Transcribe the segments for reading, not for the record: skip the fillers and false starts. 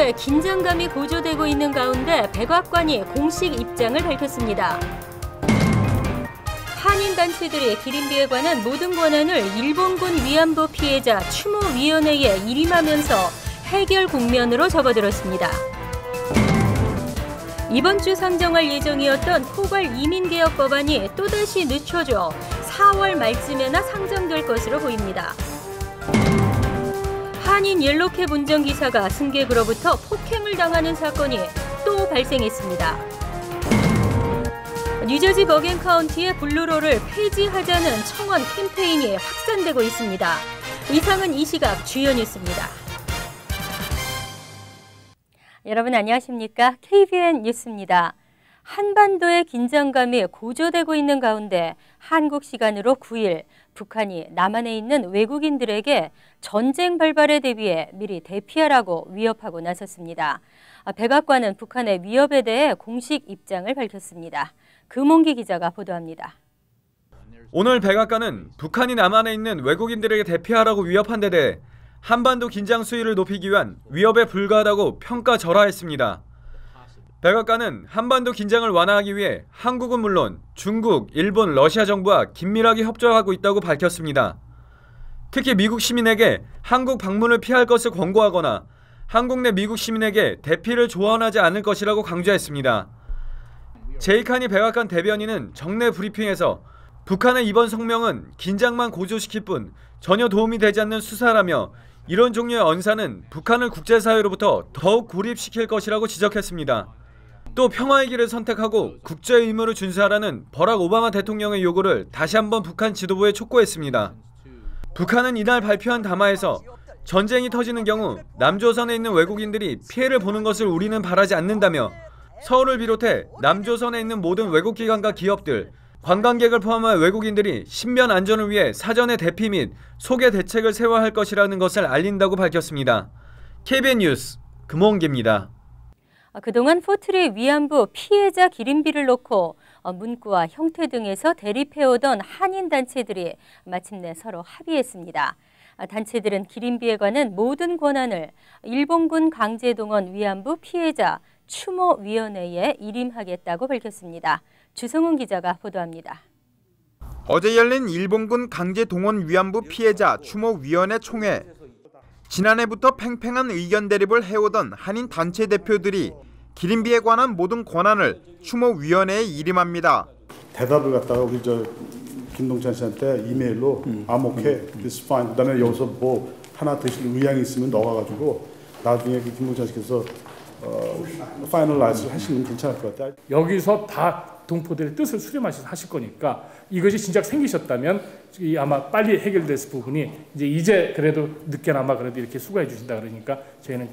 한반도에 긴장감이 고조되고 있는 가운데 백악관이 공식 입장을 밝혔습니다. 한인단체들이 기린비에 관한 모든 권한을 일본군 위안부 피해자 추모위원회에 일임하면서 해결 국면으로 접어들었습니다. 이번 주 상정할 예정이었던 포괄 이민개혁 법안이 또다시 늦춰져 4월 말쯤에나 상정될 것으로 보입니다. 한인 옐로캡 운전기사가 승객으로부터 폭행을 당하는 사건이 또 발생했습니다. 뉴저지 버겐 카운티의 블루로를 폐지하자는 청원 캠페인이 확산되고 있습니다. 이상은 이 시각 주요 뉴스입니다. 여러분 안녕하십니까? KBN 뉴스입니다. 한반도의 긴장감이 고조되고 있는 가운데 한국 시간으로 9일 북한이 남한에 있는 외국인들에게 전쟁 발발에 대비해 미리 대피하라고 위협하고 나섰습니다. 백악관은 북한의 위협에 대해 공식 입장을 밝혔습니다. 금홍기 기자가 보도합니다. 오늘 백악관은 북한이 남한에 있는 외국인들에게 대피하라고 위협한 데 대해 한반도 긴장 수위를 높이기 위한 위협에 불과하다고 평가절하했습니다. 백악관은 한반도 긴장을 완화하기 위해 한국은 물론 중국, 일본, 러시아 정부와 긴밀하게 협조하고 있다고 밝혔습니다. 특히 미국 시민에게 한국 방문을 피할 것을 권고하거나 한국 내 미국 시민에게 대피를 조언하지 않을 것이라고 강조했습니다. 제이칸이 백악관 대변인은 정례 브리핑에서 북한의 이번 성명은 긴장만 고조시킬 뿐 전혀 도움이 되지 않는 수사라며 이런 종류의 언사는 북한을 국제사회로부터 더욱 고립시킬 것이라고 지적했습니다. 또 평화의 길을 선택하고 국제 의무를 준수하라는 버락 오바마 대통령의 요구를 다시 한번 북한 지도부에 촉구했습니다. 북한은 이날 발표한 담화에서 전쟁이 터지는 경우 남조선에 있는 외국인들이 피해를 보는 것을 우리는 바라지 않는다며 서울을 비롯해 남조선에 있는 모든 외국기관과 기업들, 관광객을 포함한 외국인들이 신변 안전을 위해 사전에 대피 및 소개 대책을 세워야 할 것이라는 것을 알린다고 밝혔습니다. KBN 뉴스 금홍기입니다. 그동안 포트리 위안부 피해자 기린비를 놓고 문구와 형태 등에서 대립해오던 한인단체들이 마침내 서로 합의했습니다. 단체들은 기린비에 관한 모든 권한을 일본군 강제동원 위안부 피해자 추모위원회에 일임하겠다고 밝혔습니다. 주성훈 기자가 보도합니다. 어제 열린 일본군 강제동원 위안부 피해자 추모위원회 총회. 지난해부터 팽팽한 의견 대립을 해오던 한인 단체 대표들이 기린비에 관한 모든 권한을 추모위원회에 일임합니다. 대답을 갖다가 우리 김동찬 씨한테 이메일로 I'm okay, it's fine. 그다음에 여기서 뭐 하나 드실 의향이 있으면 넣어가지고 나중에 김동찬 씨께서 파이널라이즈 하시면 괜찮을 것 같아요. 여기서 다 동포들의 뜻을 수렴하셔서 하실 거니까 이것이 진작 생기셨다면 아마 빨리 해결됐을 부분이 이제 그래도 늦게나마 그래도 이렇게 수고해 주신다 그러니까 저희는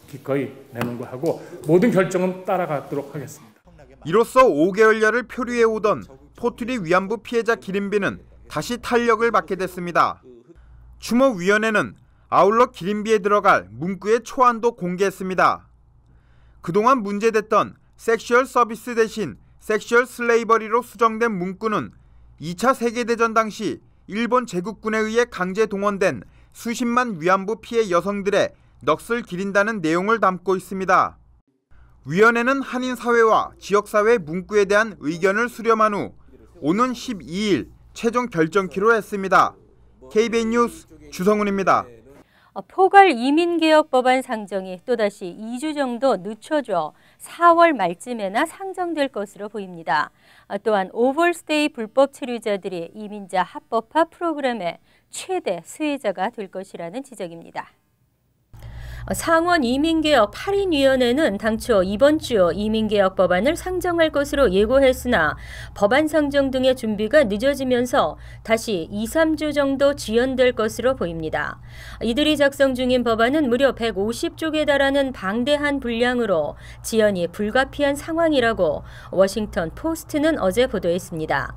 기꺼이 내놓은 거 하고 모든 결정은 따라가도록 하겠습니다. 이로써 5개월여를 표류해 오던 포트리 위안부 피해자 기린비는 다시 탄력을 받게 됐습니다. 추모위원회는 아울러 기린비에 들어갈 문구의 초안도 공개했습니다. 그동안 문제됐던 섹슈얼 서비스 대신 섹슈얼 슬레이버리로 수정된 문구는 2차 세계대전 당시 일본 제국군에 의해 강제 동원된 수십만 위안부 피해 여성들의 넋을 기린다는 내용을 담고 있습니다. 위원회는 한인사회와 지역사회 문구에 대한 의견을 수렴한 후 오는 12일 최종 결정키로 했습니다. KBN 뉴스 주성훈입니다. 포괄 이민개혁 법안 상정이 또다시 2주 정도 늦춰져 4월 말쯤에나 상정될 것으로 보입니다. 또한 오버스테이 불법 체류자들이 이민자 합법화 프로그램의 최대 수혜자가 될 것이라는 지적입니다. 상원 이민개혁 8인위원회는 당초 이번 주 이민개혁 법안을 상정할 것으로 예고했으나 법안 상정 등의 준비가 늦어지면서 다시 2, 3주 정도 지연될 것으로 보입니다. 이들이 작성 중인 법안은 무려 150쪽에 달하는 방대한 분량으로 지연이 불가피한 상황이라고 워싱턴 포스트는 어제 보도했습니다.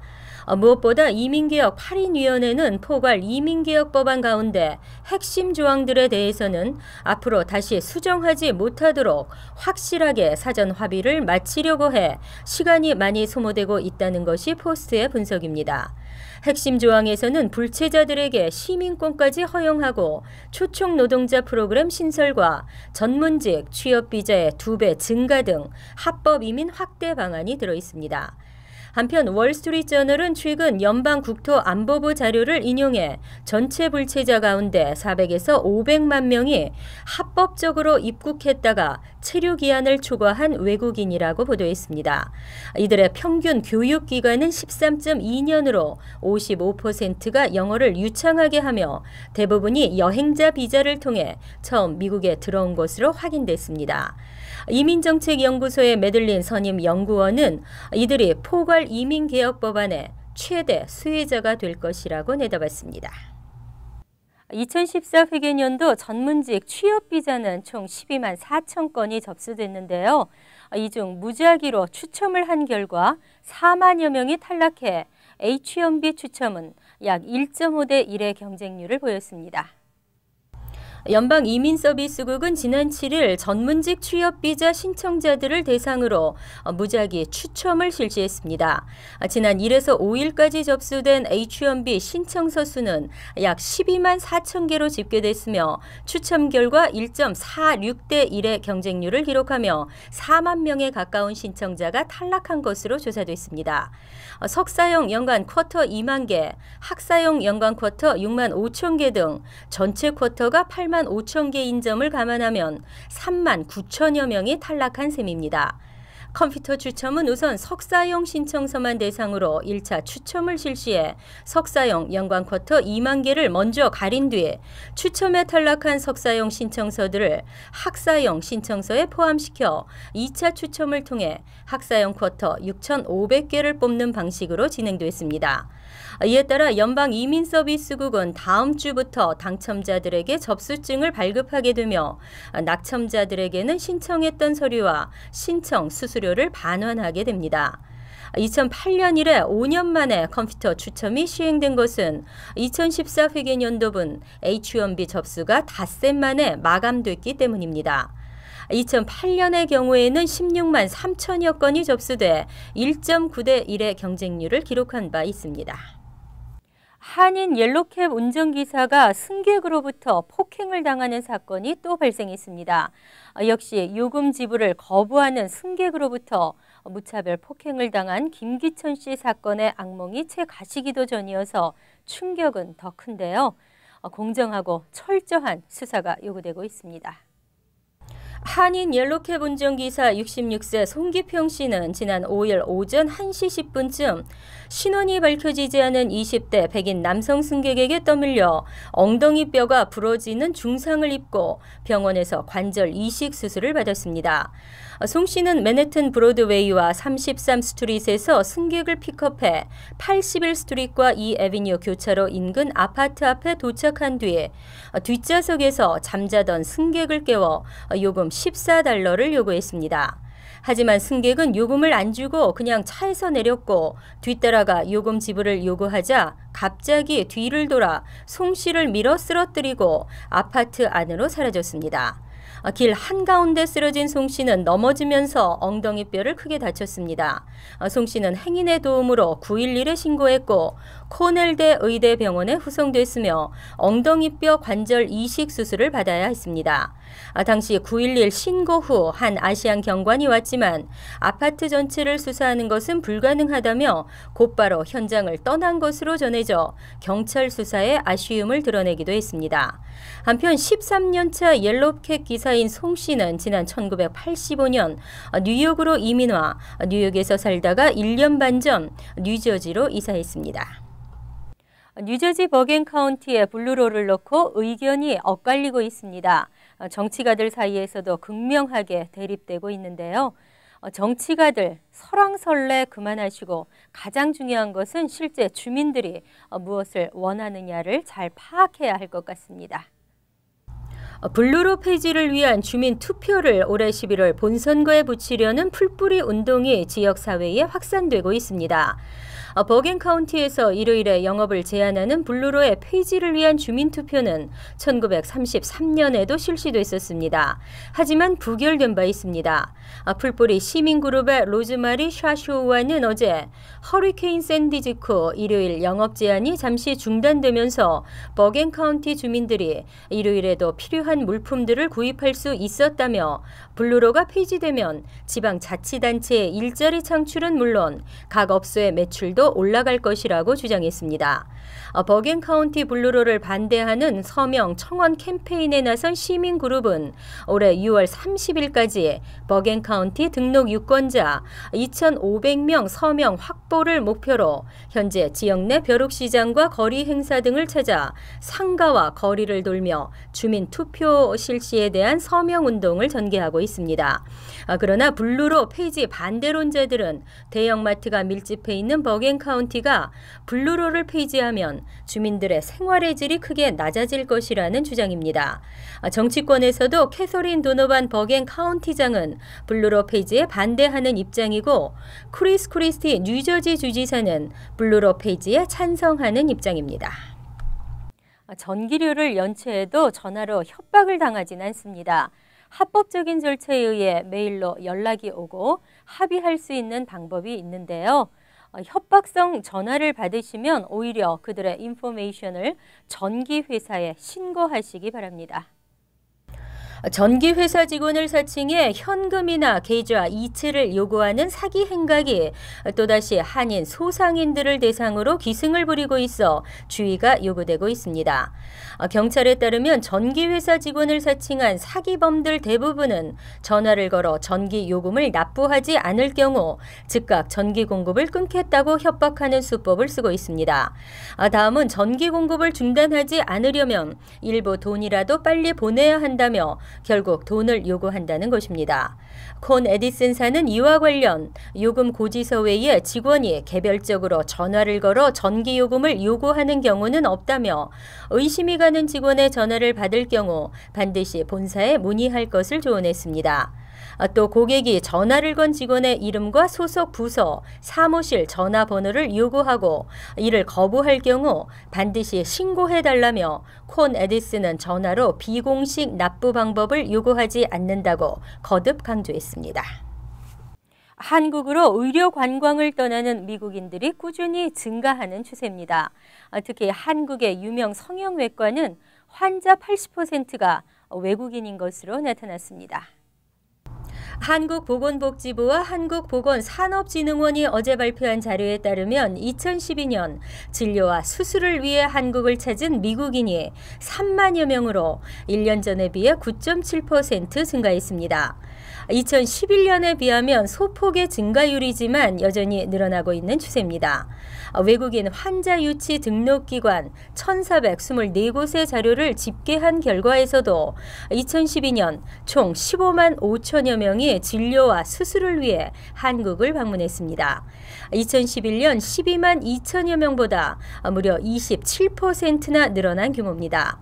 무엇보다 이민개혁 8인위원회는 포괄 이민개혁 법안 가운데 핵심 조항들에 대해서는 앞으로 앞으로 다시 수정하지 못하도록 확실하게 사전 합의를 마치려고 해 시간이 많이 소모되고 있다는 것이 포스트의 분석입니다. 핵심 조항에서는 불체자들에게 시민권까지 허용하고 초청 노동자 프로그램 신설과 전문직 취업 비자의 2배 증가 등 합법 이민 확대 방안이 들어 있습니다. 한편 월스트리트저널은 최근 연방국토안보부 자료를 인용해 전체 불체자 가운데 400에서 500만 명이 합법적으로 입국했다가 체류 기한을 초과한 외국인이라고 보도했습니다. 이들의 평균 교육 기간은 13.2년으로 55%가 영어를 유창하게 하며 대부분이 여행자 비자를 통해 처음 미국에 들어온 것으로 확인됐습니다. 이민정책연구소의 메들린 선임 연구원은 이들이 포괄 이민개혁법안의 최대 수혜자가 될 것이라고 내다봤습니다. 2014 회계연도 전문직 취업비자는 총 12만 4천 건이 접수됐는데요. 이 중 무작위로 추첨을 한 결과 4만여 명이 탈락해 H-1B 추첨은 약 1.5대 1의 경쟁률을 보였습니다. 연방이민서비스국은 지난 7일 전문직 취업비자 신청자들을 대상으로 무작위 추첨을 실시했습니다. 지난 1에서 5일까지 접수된 H-1B 신청서 수는 약 12만 4천 개로 집계됐으며 추첨 결과 1.46대 1의 경쟁률을 기록하며 4만 명에 가까운 신청자가 탈락한 것으로 조사됐습니다. 석사용 연간 쿼터 2만 개, 학사용 연간 쿼터 6만 5천 개 등 전체 쿼터가 8만 5천 개인 점을 감안하면 3만 9천여 명이 탈락한 셈입니다. 컴퓨터 추첨은 우선 석사용 신청서만 대상으로 1차 추첨을 실시해 석사용 연간 쿼터 2만 개를 먼저 가린 뒤에 추첨에 탈락한 석사용 신청서들을 학사용 신청서에 포함시켜 2차 추첨을 통해 학사용 쿼터 6,500개를 뽑는 방식으로 진행됐습니다. 이에 따라 연방이민서비스국은 다음 주부터 당첨자들에게 접수증을 발급하게 되며 낙첨자들에게는 신청했던 서류와 신청 수수료를 반환하게 됩니다. 2008년 이래 5년 만에 컴퓨터 추첨이 시행된 것은 2014 회계연도분 H-1B 접수가 닷새 만에 마감됐기 때문입니다. 2008년의 경우에는 16만 3천여 건이 접수돼 1.9대 1의 경쟁률을 기록한 바 있습니다. 한인 옐로캡 운전기사가 승객으로부터 폭행을 당하는 사건이 또 발생했습니다. 역시 요금 지불을 거부하는 승객으로부터 무차별 폭행을 당한 김기천 씨 사건의 악몽이 채 가시기도 전이어서 충격은 더 큰데요. 공정하고 철저한 수사가 요구되고 있습니다. 한인 옐로캡 운전기사 66세 송기평 씨는 지난 5일 오전 1시 10분쯤 신원이 밝혀지지 않은 20대 백인 남성 승객에게 떠밀려 엉덩이 뼈가 부러지는 중상을 입고 병원에서 관절 이식 수술을 받았습니다. 송 씨는 맨해튼 브로드웨이와 33스트릿에서 승객을 픽업해 81스트릿과 2애비뉴 교차로 인근 아파트 앞에 도착한 뒤에 뒷좌석에서 잠자던 승객을 깨워 요금 $14를 요구했습니다. 하지만 승객은 요금을 안 주고 그냥 차에서 내렸고 뒤따라가 요금 지불을 요구하자 갑자기 뒤를 돌아 송 씨를 밀어 쓰러뜨리고 아파트 안으로 사라졌습니다. 길 한가운데 쓰러진 송 씨는 넘어지면서 엉덩이뼈를 크게 다쳤습니다. 송 씨는 행인의 도움으로 911에 신고했고 코넬대 의대병원에 후송됐으며 엉덩이뼈 관절 이식 수술을 받아야 했습니다. 당시 911 신고 후 한 아시안 경관이 왔지만 아파트 전체를 수사하는 것은 불가능하다며 곧바로 현장을 떠난 것으로 전해져 경찰 수사에 아쉬움을 드러내기도 했습니다. 한편 13년차 옐로캡 기사인 송 씨는 지난 1985년 뉴욕으로 이민와 뉴욕에서 살다가 1년 반 전 뉴저지로 이사했습니다. 뉴저지 버겐 카운티에 블루로를 놓고 의견이 엇갈리고 있습니다. 정치가들 사이에서도 극명하게 대립되고 있는데요. 정치가들 설왕설래 그만하시고 가장 중요한 것은 실제 주민들이 무엇을 원하느냐를 잘 파악해야 할 것 같습니다. 블루로 폐지를 위한 주민 투표를 올해 11월 본선거에 붙이려는 풀뿌리 운동이 지역사회에 확산되고 있습니다. 버겐 카운티에서 일요일에 영업을 제한하는 블루로의 폐지를 위한 주민투표는 1933년에도 실시됐었습니다. 하지만 부결된 바 있습니다. 풀뿌리 시민그룹의 로즈마리 샤쇼와는 어제 허리케인 샌디 직후 일요일 영업 제한이 잠시 중단되면서 버겐 카운티 주민들이 일요일에도 필요한 물품들을 구입할 수 있었다며 블루로가 폐지되면 지방자치단체의 일자리 창출은 물론 각 업소의 매출도 올라갈 것이라고 주장했습니다. 버겐 카운티 블루로를 반대하는 서명 청원 캠페인에 나선 시민그룹은 올해 6월 30일까지 버겐 카운티 등록 유권자 2,500명 서명 확보를 목표로 현재 지역 내 벼룩시장과 거리 행사 등을 찾아 상가와 거리를 돌며 주민 투표 실시에 대한 서명 운동을 전개하고 있습니다. 그러나 블루로 폐지 반대론자들은 대형마트가 밀집해 있는 버겐 카운티가 블루로를 폐지하면 주민들의 생활의 질이 크게 낮아질 것이라는 주장입니다. 정치권에서도 캐서린 도노반 버겐 카운티장은 블루로 폐지에 반대하는 입장이고 크리스 크리스티 뉴저지 주지사는 블루로 폐지에 찬성하는 입장입니다. 전기료를 연체해도 전화로 협박을 당하진 않습니다. 합법적인 절차에 의해 메일로 연락이 오고 합의할 수 있는 방법이 있는데요. 협박성 전화를 받으시면 오히려 그들의 인포메이션을 전기회사에 신고하시기 바랍니다. 전기회사 직원을 사칭해 현금이나 계좌 이체를 요구하는 사기 행각이 또다시 한인 소상인들을 대상으로 기승을 부리고 있어 주의가 요구되고 있습니다. 경찰에 따르면 전기회사 직원을 사칭한 사기범들 대부분은 전화를 걸어 전기 요금을 납부하지 않을 경우 즉각 전기 공급을 끊겠다고 협박하는 수법을 쓰고 있습니다. 다음은 전기 공급을 중단하지 않으려면 일부 돈이라도 빨리 보내야 한다며 결국 돈을 요구한다는 것입니다. 콘 에디슨사는 이와 관련 요금 고지서 외에 직원이 개별적으로 전화를 걸어 전기 요금을 요구하는 경우는 없다며 의심이 가는 직원의 전화를 받을 경우 반드시 본사에 문의할 것을 조언했습니다. 또 고객이 전화를 건 직원의 이름과 소속 부서, 사무실 전화번호를 요구하고 이를 거부할 경우 반드시 신고해달라며 콘 에디슨은 전화로 비공식 납부 방법을 요구하지 않는다고 거듭 강조했습니다. 한국으로 의료 관광을 떠나는 미국인들이 꾸준히 증가하는 추세입니다. 특히 한국의 유명 성형외과는 환자 80%가 외국인인 것으로 나타났습니다. 한국보건복지부와 한국보건산업진흥원이 어제 발표한 자료에 따르면 2012년 진료와 수술을 위해 한국을 찾은 미국인이 3만여 명으로 1년 전에 비해 9.7% 증가했습니다. 2011년에 비하면 소폭의 증가율이지만 여전히 늘어나고 있는 추세입니다. 외국인 환자 유치 등록기관 1,424곳의 자료를 집계한 결과에서도 2012년 총 15만 5천여 명이 진료와 수술을 위해 한국을 방문했습니다. 2011년 12만 2천여 명보다 무려 27%나 늘어난 규모입니다.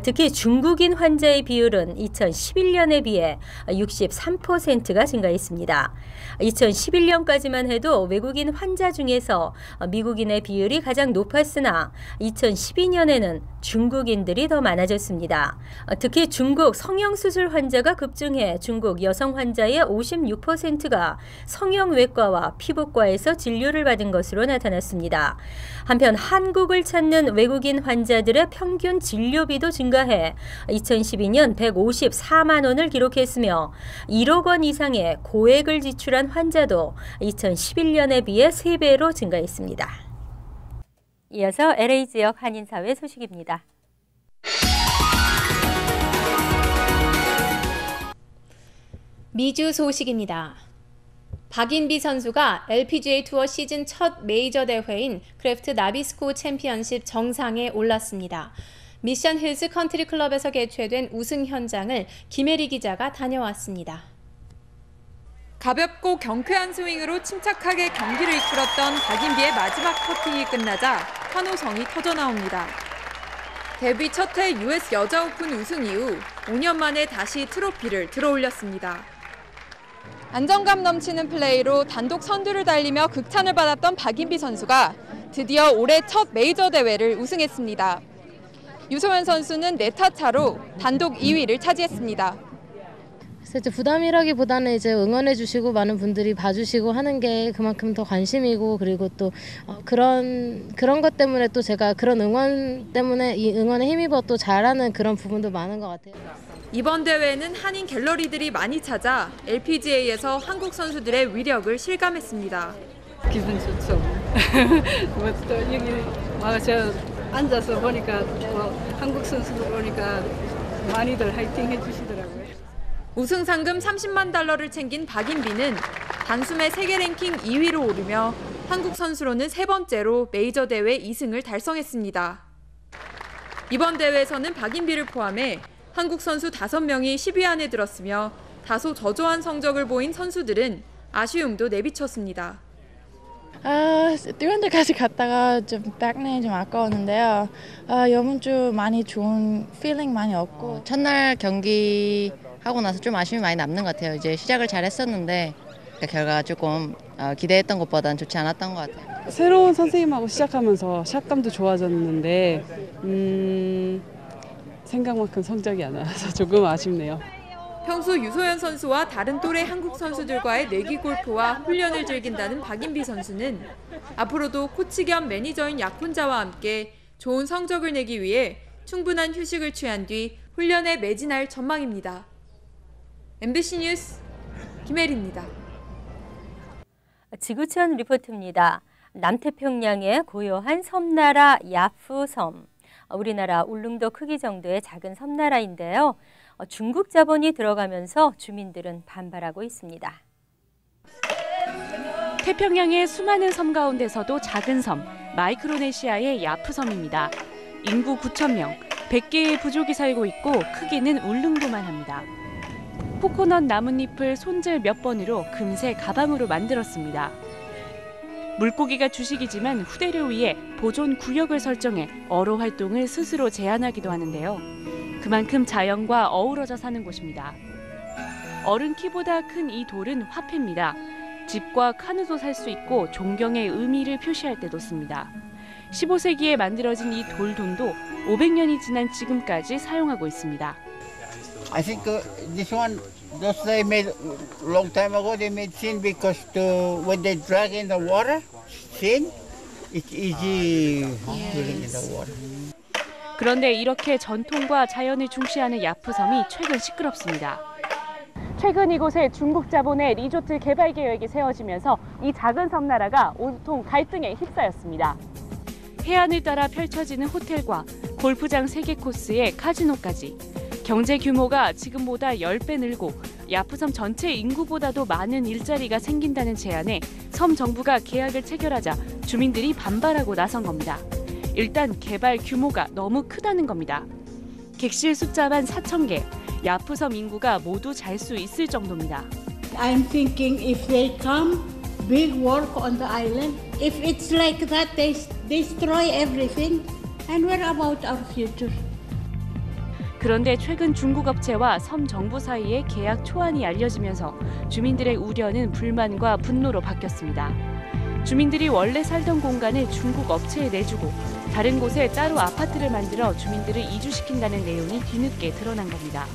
특히 중국인 환자의 비율은 2011년에 비해 63%가 증가했습니다. 2011년까지만 해도 외국인 환자 중에서 미국인의 비율이 가장 높았으나 2012년에는 중국인들이 더 많아졌습니다. 특히 중국 성형수술 환자가 급증해 중국 여성 환자의 56%가 성형외과와 피부과에서 진료를 받은 것으로 나타났습니다. 한편 한국을 찾는 외국인 환자들의 평균 진료비도 증가해 2012년 154만 원을 기록했으며 1억 원 이상의 고액을 지출한 환자도 2011년에 비해 3배로 증가했습니다. 이어서 LA 지역 한인사회 소식입니다. 미주 소식입니다. 박인비 선수가 LPGA 투어 시즌 첫 메이저 대회인 크래프트 나비스코 챔피언십 정상에 올랐습니다. 미션 힐즈 컨트리 클럽에서 개최된 우승 현장을 김혜리 기자가 다녀왔습니다. 가볍고 경쾌한 스윙으로 침착하게 경기를 이끌었던 박인비의 마지막 퍼팅이 끝나자 환호성이 터져나옵니다. 데뷔 첫 해 US 여자 오픈 우승 이후 5년 만에 다시 트로피를 들어올렸습니다. 안정감 넘치는 플레이로 단독 선두를 달리며 극찬을 받았던 박인비 선수가 드디어 올해 첫 메이저 대회를 우승했습니다. 유소연 선수는 4타 차로 단독 2위를 차지했습니다. 그래서 이제 부담이라기보다는 이제 응원해주시고 많은 분들이 봐주시고 하는 게 그만큼 더 관심이고, 그리고 또 그런 것 때문에 또 제가 그런 응원 때문에 이 응원에 힘입어 또 잘하는 그런 부분도 많은 것 같아요. 이번 대회는 한인 갤러리들이 많이 찾아 LPGA에서 한국 선수들의 위력을 실감했습니다. 기분 좋죠. 또 여기 와서 앉아서 보니까 한국 선수들 보니까 많이들 화이팅 해주시더라고요. 우승 상금 30만 달러를 챙긴 박인비는 단숨에 세계 랭킹 2위로 오르며 한국 선수로는 3번째로 메이저 대회 2승을 달성했습니다. 이번 대회에서는 박인비를 포함해 한국 선수 5명이 10위 안에 들었으며 다소 저조한 성적을 보인 선수들은 아쉬움도 내비쳤습니다. 뛰는 데까지 갔다가 좀 백내에 좀 아까웠는데요. 이번 주 많이 좋은 필링 많이 얻고, 첫날 경기 하고 나서 좀 아쉬움이 많이 남는 것 같아요. 이제 시작을 잘 했었는데 결과가 조금 기대했던 것보다는 좋지 않았던 것 같아요. 새로운 선생님하고 시작하면서 샷감도 좋아졌는데 생각만큼 성적이 안 나와서 조금 아쉽네요. 평소 유소연 선수와 다른 또래 한국 선수들과의 내기 골프와 훈련을 즐긴다는 박인비 선수는 앞으로도 코치 겸 매니저인 약혼자와 함께 좋은 성적을 내기 위해 충분한 휴식을 취한 뒤 훈련에 매진할 전망입니다. MBC 뉴스 김혜리입니다. 지구촌 리포트입니다. 남태평양의 고요한 섬나라 야프섬. 우리나라 울릉도 크기 정도의 작은 섬나라인데요. 중국 자본이 들어가면서 주민들은 반발하고 있습니다. 태평양의 수많은 섬 가운데서도 작은 섬, 마이크로네시아의 야프섬입니다. 인구 9,000명, 100개의 부족이 살고 있고 크기는 울릉도만 합니다. 코코넛 나뭇잎을 손질 몇 번으로 금세 가방으로 만들었습니다. 물고기가 주식이지만 후대를 위해 보존 구역을 설정해 어로 활동을 스스로 제한하기도 하는데요. 그만큼 자연과 어우러져 사는 곳입니다. 어른 키보다 큰 이 돌은 화폐입니다. 집과 카누도 살 수 있고 존경의 의미를 표시할 때도 씁니다. 15세기에 만들어진 이 돌돈도 500년이 지난 지금까지 사용하고 있습니다. I think this one, those they made long time ago. They made thin because when they drag in the water, thin, it's easy drilling in the water. 그런데 이렇게 전통과 자연을 중시하는 야프섬이 최근 시끄럽습니다. 최근 이곳에 중국 자본의 리조트 개발 계획이 세워지면서 이 작은 섬나라가 온통 갈등에 휩싸였습니다. 해안을 따라 펼쳐지는 호텔과 골프장 3개 코스에 카지노까지 경제 규모가 지금보다 10배 늘고 야프섬 전체 인구보다도 많은 일자리가 생긴다는 제안에 섬 정부가 계약을 체결하자 주민들이 반발하고 나선 겁니다. 일단 개발 규모가 너무 크다는 겁니다. 객실 숫자만 4,000개, 야프섬 인구가 모두 잘 수 있을 정도입니다. I'm thinking if they come, big work on the island. If it's like that, they destroy everything. And what about our future? 그런데 최근 중국 업체와 섬 정부 사이에 계약 초안이 알려지면서 주민들의 우려는 불만과 분노로 바뀌었습니다. 주민들이 원래 살던 공간을 중국 업체에 내주고 다른 곳에 따로 아파트를 만들어 주민들을 이주시킨다는 내용이 뒤늦게 드러난 겁니다.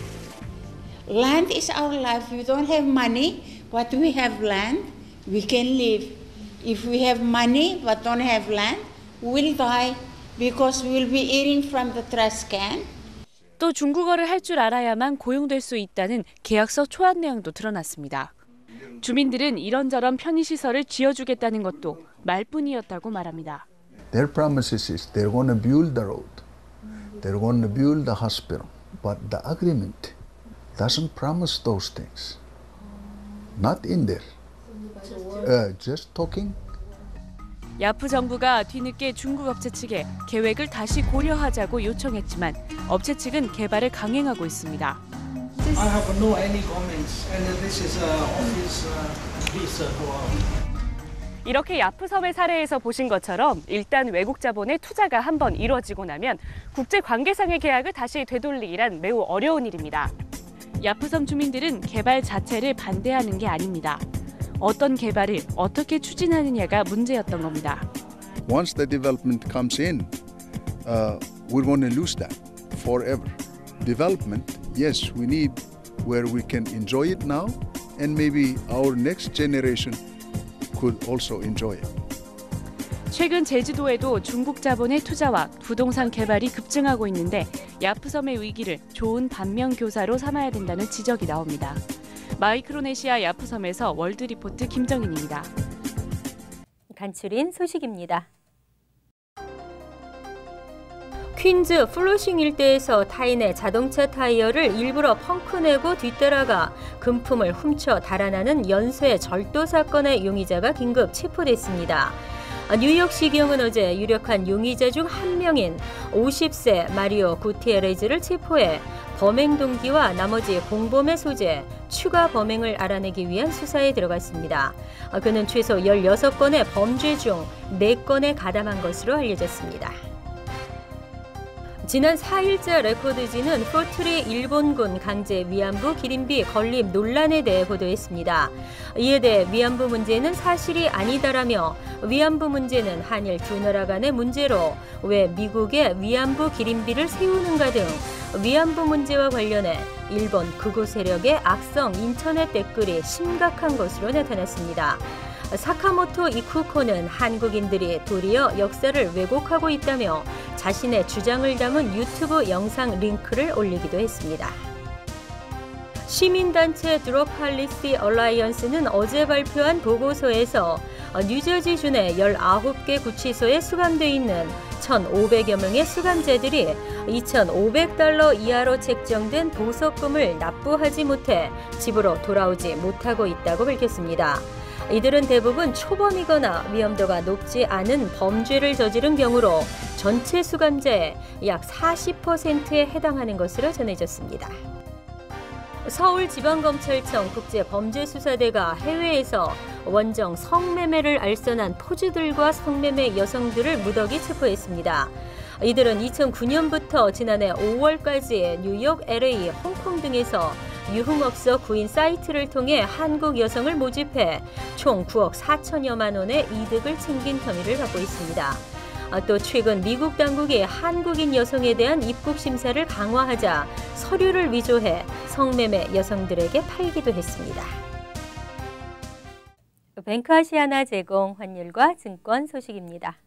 Land is our life. We don't have money, but we have land. We can live. If we have money but don't have land, we'll die because we'll be eating from the trash can. 또 중국어를 할 줄 알아야만 고용될 수 있다는 계약서 초안 내용도 드러났습니다. 주민들은 이런저런 편의시설을 지어주겠다는 것도 말뿐이었다고 말합니다. Their promises is they're going to build the road, they're going to build the hospital, but the agreement doesn't promise those things. Not in there. Just talking. 야프 정부가 뒤늦게 중국 업체 측에 계획을 다시 고려하자고 요청했지만 업체 측은 개발을 강행하고 있습니다. I have no any comments, and this is office visa for. 이렇게 야프섬의 사례에서 보신 것처럼 일단 외국 자본의 투자가 한번 이루어지고 나면 국제 관계상의 계약을 다시 되돌리기란 매우 어려운 일입니다. 야프섬 주민들은 개발 자체를 반대하는 게 아닙니다. 어떤 개발을 어떻게 추진하느냐가 문제였던 겁니다. Once the development comes in, we're going to lose that forever. Development, yes, we need where we can enjoy it now, and maybe our next generation could also enjoy it. 최근 제주도에도 중국 자본의 투자와 부동산 개발이 급증하고 있는데 야프섬의 위기를 좋은 반면교사로 삼아야 된다는 지적이 나옵니다. 마이크로네시아 야프섬에서 월드리포트 김정인입니다. 간추린 소식입니다. 퀸즈 플로싱 일대에서 타인의 자동차 타이어를 일부러 펑크내고 뒤따라가 금품을 훔쳐 달아나는 연쇄 절도 사건의 용의자가 긴급 체포됐습니다. 뉴욕시경은 어제 유력한 용의자 중 한 명인 50세 마리오 구티에레즈를 체포해 범행 동기와 나머지 공범의 소재, 추가 범행을 알아내기 위한 수사에 들어갔습니다. 그는 최소 16건의 범죄 중 4건에 가담한 것으로 알려졌습니다. 지난 4일자 레코드지는 포트리 일본군 강제 위안부 기린비 건립 논란에 대해 보도했습니다. 이에 대해 위안부 문제는 사실이 아니다라며 위안부 문제는 한일 두 나라 간의 문제로 왜 미국의 위안부 기린비를 세우는가 등 위안부 문제와 관련해 일본 극우 세력의 악성 인터넷 댓글이 심각한 것으로 나타났습니다. 사카모토 이쿠코는 한국인들이 도리어 역사를 왜곡하고 있다며 자신의 주장을 담은 유튜브 영상 링크를 올리기도 했습니다. 시민단체 드럭팔리시 얼라이언스는 어제 발표한 보고서에서 뉴저지 주내 19개 구치소에 수감돼 있는 1,500여 명의 수감자들이 $2,500 이하로 책정된 보석금을 납부하지 못해 집으로 돌아오지 못하고 있다고 밝혔습니다. 이들은 대부분 초범이거나 위험도가 높지 않은 범죄를 저지른 경우로 전체 수감자의 약 40%에 해당하는 것으로 전해졌습니다. 서울지방검찰청 국제범죄수사대가 해외에서 원정 성매매를 알선한 포주들과 성매매 여성들을 무더기 체포했습니다. 이들은 2009년부터 지난해 5월까지 뉴욕, LA, 홍콩 등에서 유흥업소 구인 사이트를 통해 한국 여성을 모집해 총 9억 4천여만 원의 이득을 챙긴 혐의를 받고 있습니다. 또 최근 미국 당국이 한국인 여성에 대한 입국 심사를 강화하자 서류를 위조해 성매매 여성들에게 팔기도 했습니다. 뱅크아시아나 제공 환율과 증권 소식입니다.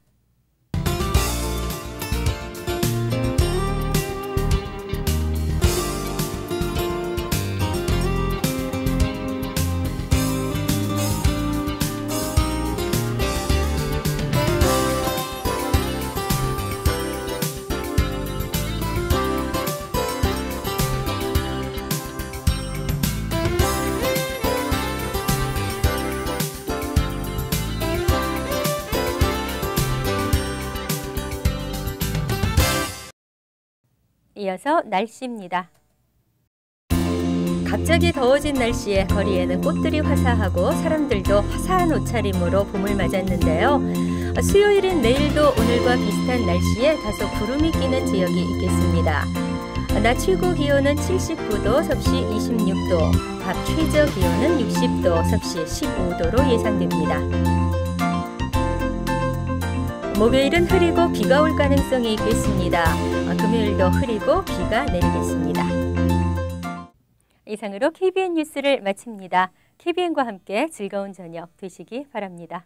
이어서 날씨입니다. 갑자기 더워진 날씨에 거리에는 꽃들이 화사하고 사람들도 화사한 옷차림으로 봄을 맞았는데요. 수요일인 내일도 오늘과 비슷한 날씨에 다소 구름이 끼는 지역이 있겠습니다. 낮 최고 기온은 79도, 섭씨 26도, 밤 최저 기온은 60도, 섭씨 15도로 예상됩니다. 목요일은 흐리고 비가 올 가능성이 있겠습니다. 금요일도 흐리고 비가 내리겠습니다. 이상으로 KBN 뉴스를 마칩니다. KBN과 함께 즐거운 저녁 되시기 바랍니다.